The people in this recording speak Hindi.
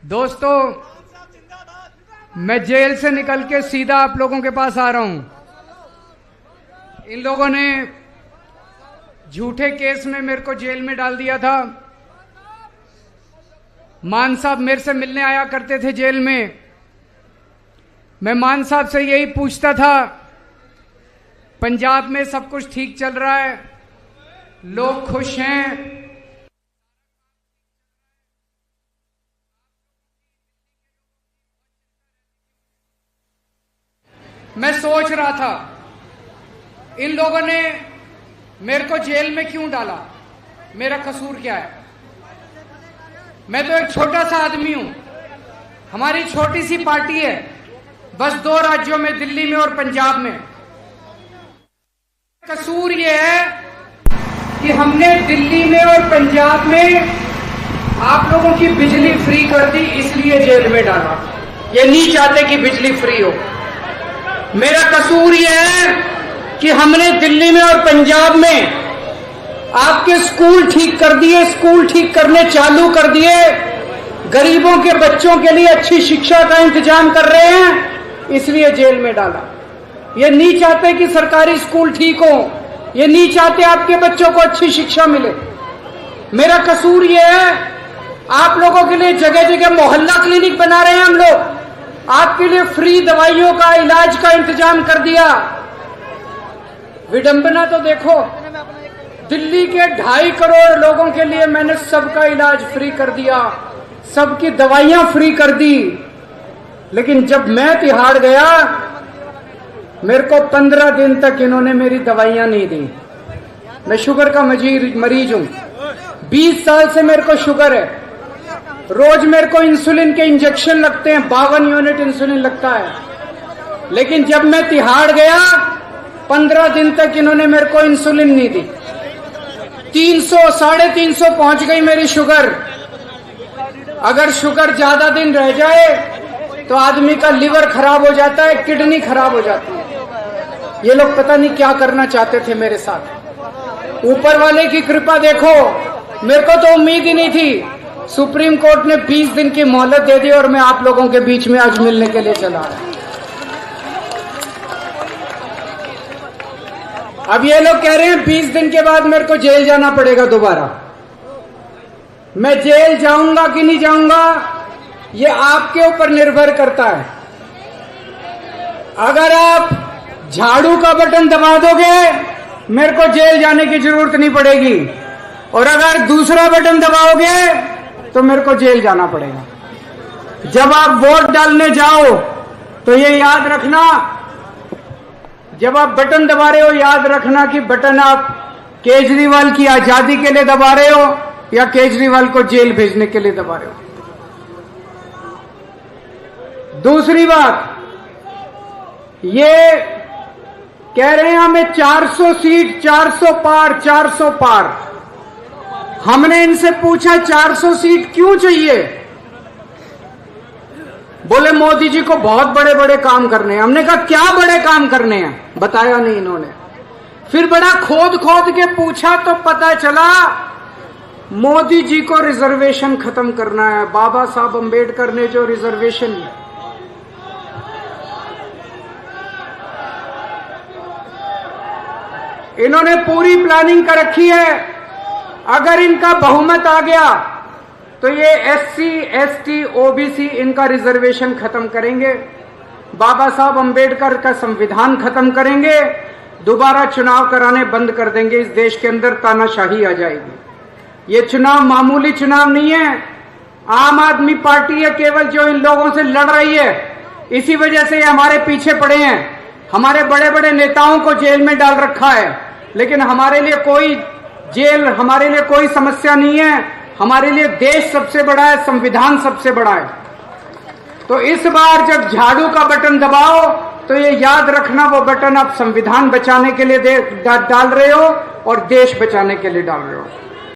दोस्तों, मैं जेल से निकल के सीधा आप लोगों के पास आ रहा हूं। इन लोगों ने झूठे केस में मेरे को जेल में डाल दिया था। मान साहब मेरे से मिलने आया करते थे जेल में। मैं मान साहब से यही पूछता था, पंजाब में सब कुछ ठीक चल रहा है, लोग खुश हैं, मैं सोच रहा था इन लोगों ने मेरे को जेल में क्यों डाला, मेरा कसूर क्या है। मैं तो एक छोटा सा आदमी हूं, हमारी छोटी सी पार्टी है, बस 2 राज्यों में, दिल्ली में और पंजाब में। कसूर यह है कि हमने दिल्ली में और पंजाब में आप लोगों की बिजली फ्री कर दी, इसलिए जेल में डाला। ये नहीं चाहते कि बिजली फ्री हो। मेरा कसूर यह है कि हमने दिल्ली में और पंजाब में आपके स्कूल ठीक कर दिए, स्कूल ठीक करने चालू कर दिए, गरीबों के बच्चों के लिए अच्छी शिक्षा का इंतजाम कर रहे हैं, इसलिए जेल में डाला। ये नहीं चाहते कि सरकारी स्कूल ठीक हो, ये नहीं चाहते आपके बच्चों को अच्छी शिक्षा मिले। मेरा कसूर यह है, आप लोगों के लिए जगह जगह मोहल्ला क्लिनिक बना रहे हैं हम लोग, आपके लिए फ्री दवाइयों का, इलाज का इंतजाम कर दिया। विडंबना तो देखो, दिल्ली के 2.5 करोड़ लोगों के लिए मैंने सबका इलाज फ्री कर दिया, सबकी दवाइयां फ्री कर दी। लेकिन जब मैं तिहाड़ गया, मेरे को 15 दिन तक इन्होंने मेरी दवाइयां नहीं दी। मैं शुगर का मरीज हूं, 20 साल से मेरे को शुगर है। रोज मेरे को इंसुलिन के इंजेक्शन लगते हैं, 52 यूनिट इंसुलिन लगता है। लेकिन जब मैं तिहाड़ गया, 15 दिन तक इन्होंने मेरे को इंसुलिन नहीं दी। 300 350 पहुंच गई मेरी शुगर। अगर शुगर ज्यादा दिन रह जाए तो आदमी का लिवर खराब हो जाता है, किडनी खराब हो जाती है। ये लोग पता नहीं क्या करना चाहते थे मेरे साथ। ऊपर वाले की कृपा देखो, मेरे को तो उम्मीद ही नहीं थी। सुप्रीम कोर्ट ने 20 दिन की मोहलत दे दी और मैं आप लोगों के बीच में आज मिलने के लिए चला आया। अब ये लोग कह रहे हैं 20 दिन के बाद मेरे को जेल जाना पड़ेगा दोबारा। मैं जेल जाऊंगा कि नहीं जाऊंगा, ये आपके ऊपर निर्भर करता है। अगर आप झाड़ू का बटन दबा दोगे, मेरे को जेल जाने की जरूरत नहीं पड़ेगी, और अगर दूसरा बटन दबाओगे तो मेरे को जेल जाना पड़ेगा। जब आप वोट डालने जाओ तो ये याद रखना, जब आप बटन दबा रहे हो, याद रखना कि बटन आप केजरीवाल की आजादी के लिए दबा रहे हो या केजरीवाल को जेल भेजने के लिए दबा रहे हो। दूसरी बात, ये कह रहे हैं हमें 400 सीट, 400 पार, 400 पार। हमने इनसे पूछा 400 सीट क्यों चाहिए? बोले मोदी जी को बहुत बड़े बड़े काम करने हैं। हमने कहा क्या बड़े काम करने हैं, बताया नहीं इन्होंने। फिर बड़ा खोद खोद के पूछा तो पता चला मोदी जी को रिजर्वेशन खत्म करना है। बाबा साहब अंबेडकर ने जो रिजर्वेशन, इन्होंने पूरी प्लानिंग कर रखी है। अगर इनका बहुमत आ गया तो ये SC, ST, OBC इनका रिजर्वेशन खत्म करेंगे, बाबा साहब अंबेडकर का संविधान खत्म करेंगे, दोबारा चुनाव कराने बंद कर देंगे। इस देश के अंदर तानाशाही आ जाएगी। ये चुनाव मामूली चुनाव नहीं है। आम आदमी पार्टी है केवल जो इन लोगों से लड़ रही है, इसी वजह से ये हमारे पीछे पड़े हैं। हमारे बड़े बड़े नेताओं को जेल में डाल रखा है, लेकिन हमारे लिए कोई जेल, हमारे लिए कोई समस्या नहीं है। हमारे लिए देश सबसे बड़ा है, संविधान सबसे बड़ा है। तो इस बार जब झाड़ू का बटन दबाओ तो ये याद रखना, वो बटन आप संविधान बचाने के लिए डाल रहे हो और देश बचाने के लिए डाल रहे हो।